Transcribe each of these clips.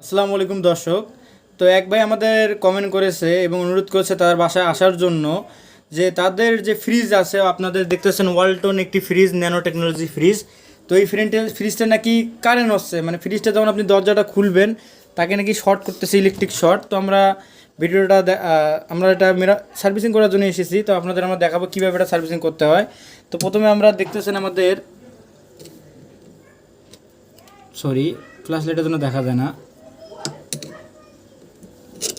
আসসালামু আলাইকুম দর্শক। তো এক ভাই আমাদের কমেন্ট করেছে এবং অনুরোধ করেছে তার বাসায় আসার জন্য, যে তাদের যে ফ্রিজ আছে, আপনাদের দেখতেছেন ওয়ালটন একটি ফ্রিজ, ন্যানো টেকনোলজি ফ্রিজ। তো এই ফ্রিজটা নাকি কারেন্ট হচ্ছে, মানে ফ্রিজটা যখন আপনি দরজাটা খুলবেন তাকে নাকি শর্ট করতেছে, ইলেকট্রিক শর্ট। তো আমরা ভিডিওটা আমরা এটা সার্ভিসিং করার জন্য এসেছি। তো আপনাদের আমরা দেখাবো কীভাবে এটা সার্ভিসিং করতে হয়। তো প্রথমে আমরা দেখতেছেন আমাদের ফ্ল্যাশ লাইটের জন্য দেখা যায় না।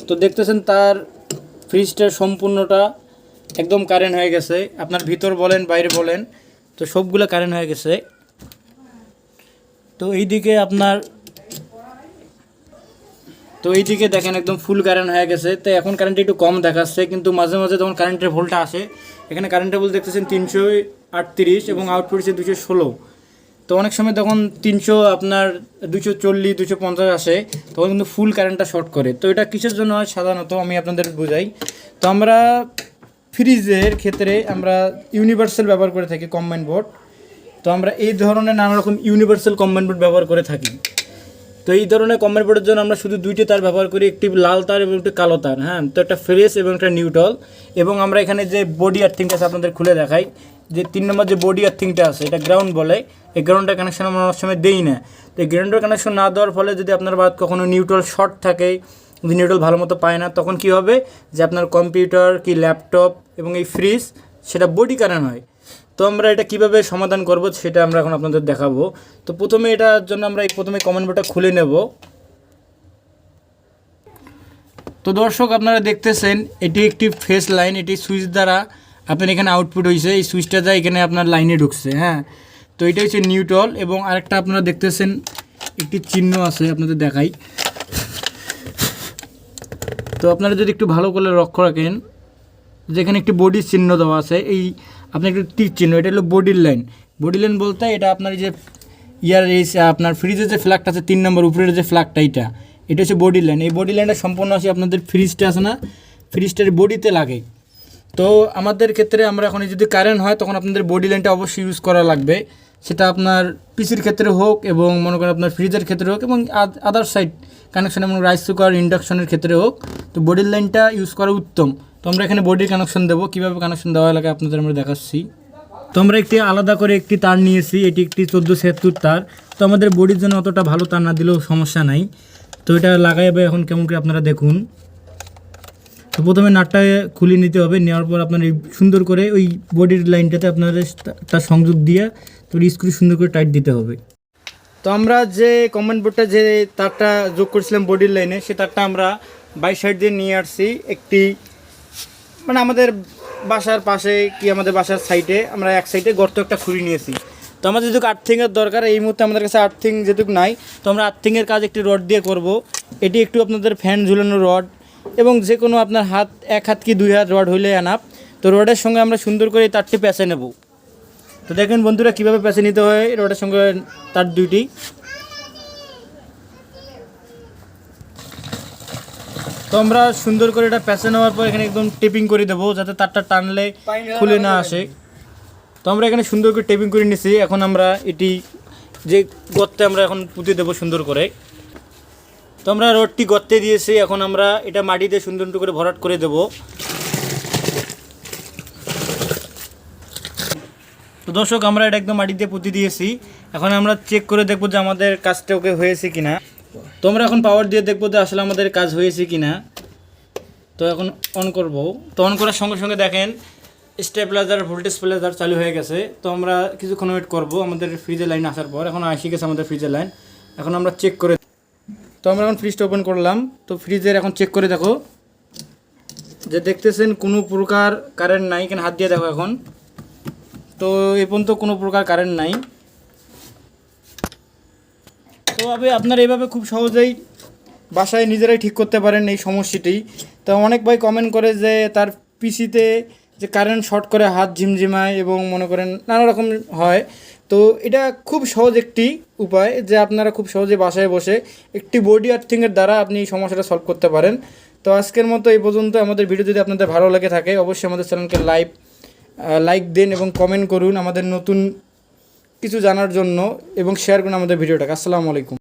তো দেখতেছেন তার ফ্রিজটা সম্পূর্ণটা একদম কারেন্ট হয়ে গেছে, আপনার ভিতর বলেন বাইরে বলেন, তো সবগুলো কারেন্ট হয়ে গেছে। তো এইদিকে দেখেন একদম ফুল কারেন্ট হয়ে গেছে। তো এখন কারেন্টটা একটু কম দেখাচ্ছে, কিন্তু মাঝে মাঝে যখন কারেন্টের ভোল্টটা আসে, এখানে কারেন্টের ভোল্ট দেখতেছেন 338 এবং আউটপুট হচ্ছে 216। তো অনেক সময় তখন 300 আপনার 240 250 আসে, তখন কিন্তু ফুল কারেন্টটা শর্ট করে। তো এটা কিসের জন্য হয় সাধারণত আমি আপনাদের বুঝাই। তো আমরা ফ্রিজের ক্ষেত্রে আমরা ইউনিভার্সাল ব্যবহার করে থাকি, কম্বাইন্ড বোর্ড। তো আমরা এই ধরনের নানা রকম ইউনিভার্সাল কম্বাইন্ড বোর্ড ব্যবহার করে থাকি। তো এই ধরনের কম্বাইন্ড বোর্ডের জন্য আমরা শুধু দুইটি তার ব্যবহার করি, একটি লাল তার এবং একটি কালো তার। হ্যাঁ, তো একটা ফ্রেশ এবং একটা নিউট্রাল। এবং আমরা এখানে যে বডি আর্থিংটা আছে আপনাদের খুলে দেখাই, যে 3 নম্বর যে বডি আর্থিংটা আছে এটা গ্রাউন্ড বলে। এই গ্রাউন্ডের কানেকশন আমরা অনেক সময় দিই না। তো এই গ্রাউন্ডের কানেকশন না দেওয়ার ফলে যদি আপনার বাদ কখনো নিউট্রাল শর্ট থাকে, যদি নিউট্রাল ভালো মতো পায় না, তখন কী হবে যে আপনার কম্পিউটার কি ল্যাপটপ এবং এই ফ্রিজ সেটা বডি কারেন্ট হয়। তো আমরা এটা কিভাবে সমাধান করব সেটা আমরা এখন আপনাদের দেখাবো। তো প্রথমে এটার জন্য আমরা প্রথমে কমেন্ট বোর্ডটা খুলে নেব। তো দর্শক আপনারা দেখতেছেন এটি একটি ফেস লাইন, এটি সুইচ দ্বারা আপনার এখানে আউটপুট হয়েছে, এই সুইচটা যায় এখানে আপনার লাইনে ঢুকছে। হ্যাঁ, তো এটা হচ্ছে নিউট্রাল। এবং আরেকটা আপনারা দেখতেছেন একটি চিহ্ন আছে, আপনাদের দেখাই। তো আপনারা যদি একটু ভালো করে লক্ষ্য রাখেন, যেখানে একটি বডির চিহ্ন দেওয়া আছে, এই আপনার একটু তীর চিহ্ন, এটা হলো বডির লাইন। বডি লাইন বলতে এটা আপনার যে এই আপনার ফ্রিজের যে ফ্ল্যাগটা আছে 3 নম্বর উপরের যে ফ্ল্যাগটা, এটা হচ্ছে বডি লাইন। এই বডি লাইনটা সম্পূর্ণ আসে আপনাদের ফ্রিজটা আছে না, ফ্রিজটার বডিতে লাগে। তো আমাদের ক্ষেত্রে আমরা এখন যদি কারেন্ট হয় তখন আপনাদের বডি লাইনটা অবশ্যই ইউজ করা লাগবে, সেটা আপনার পিসির ক্ষেত্রে হোক এবং মনে করেন আপনার ফ্রিজের ক্ষেত্রে হোক এবং আদার সাইড কানেকশন এবং রাইস কুকার ইন্ডাকশনের ক্ষেত্রে হোক। তো বডির লাইনটা ইউজ করা উত্তম। তো আমরা এখানে বডির কানেকশন দেবো, কীভাবে কানেকশন দেওয়া লাগে আপনাদের আমরা দেখাচ্ছি। তো আমরা একটি আলাদা করে একটি তার নিয়েছি, এটি একটি 1476 তার। তো আমাদের বডির জন্য অতটা ভালো তার না দিলেও সমস্যা নাই। তো এটা লাগাইবে এখন কেমন করে আপনারা দেখুন। তো প্রথমে নাটটা খুলে নিতে হবে, নেওয়ার পর আপনার এই সুন্দর করে ওই বডির লাইনটাতে আপনাদের তার সংযোগ দিয়ে তো স্ক্রু সুন্দর করে টাইট দিতে হবে। তো আমরা যে কমেন্ট বোর্ডটা যে তারটা যোগ করেছিলাম বডির লাইনে, সে তারটা আমরা 22 সাইড দিয়ে নিয়ে আসছি একটি, মানে আমাদের বাসার পাশে কি আমাদের বাসার সাইডে আমরা এক সাইডে গর্ত একটা খুঁড়ি নিয়েছি। তো আমাদের যেটুকু আর্থিংয়ের দরকার, এই মুহূর্তে আমাদের কাছে আর্থিং যেটুকু নাই, তো আমরা আর্থিংয়ের কাজ একটি রড দিয়ে করব। এটি একটু আপনাদের ফ্যান ঝুলানো রড এবং যে কোনো আপনার এক হাত কি 2 হাত রড হইলে আনাপ। তো রডের সঙ্গে আমরা সুন্দর করে এই তারটি প্যাঁচে নেব। তো দেখেন বন্ধুরা কীভাবে প্যাঁচে নিতে হয় রডের সঙ্গে তার দুইটি। তো আমরা সুন্দর করে এটা প্যাঁচে নেওয়ার পর এখানে একদম টেপিং করে দেবো, যাতে তারটা টানলে খুলে না আসে। তো আমরা এখানে সুন্দর করে টেপিং করে নিছি। এখন আমরা এটি যে গর্তে আমরা এখন পুঁতে দেবো সুন্দর করে। তো আমরা রডটি গর্তে দিয়েছি, এখন আমরা এটা মাটিতে সুন্দর করে ভরাট করে দেব। তো দর্শক আমরা এটা একদম মাটিতে পুঁতে দিয়েছি। এখন আমরা চেক করে দেখবো যে আমাদের কাজটা ওকে হয়েছে কিনা। তো আমরা এখন পাওয়ার দিয়ে দেখবো যে আসলে আমাদের কাজ হয়েছে কিনা। তো এখন অন করব। তো অন করার সঙ্গে সঙ্গে দেখেন স্টেবিলাইজার ভোল্টেজ প্লেজার চালু হয়ে গেছে। তো আমরা কিছুক্ষণ ওয়েট করব আমাদের ফ্রিজের লাইন আসার পর। এখন আসি গেছে আমাদের ফ্রিজের লাইন, এখন আমরা চেক করে। তো আমরা এখন ফ্রিজটা ওপেন করলাম। তো ফ্রিজের এখন চেক করে দেখো, যে দেখতেছেন কোনো প্রকার কারেন্ট নাই, এখানে হাত দিয়ে দেখো এখন। তো এ পর্যন্ত কোনো প্রকার কারেন্ট নাই। তো আপনারা এইভাবে খুব সহজেই বাসায় নিজেরাই ঠিক করতে পারেন এই সমস্যাটি। তো অনেক ভাই কমেন্ট করে যে তার পিসিতে যে কারেন্ট শর্ট করে হাত ঝিমঝিমায় এবং মনে করেন নানা রকম হয়। তো এটা খুব সহজ একটি উপায়, যে আপনারা খুব সহজে বাসায় বসে একটি বডি আর্থিংয়ের দ্বারা আপনি এই সমস্যাটা সলভ করতে পারেন। তো আজকের মতো এই পর্যন্ত। আমাদের ভিডিও যদি আপনাদের ভালো লেগে থাকে অবশ্যই আমাদের চ্যানেলকে লাইক দিন এবং কমেন্ট করুন আমাদের নতুন কিছু জানার জন্য, এবং শেয়ার করুন আমাদের ভিডিওটাকে। আসসালামু আলাইকুম।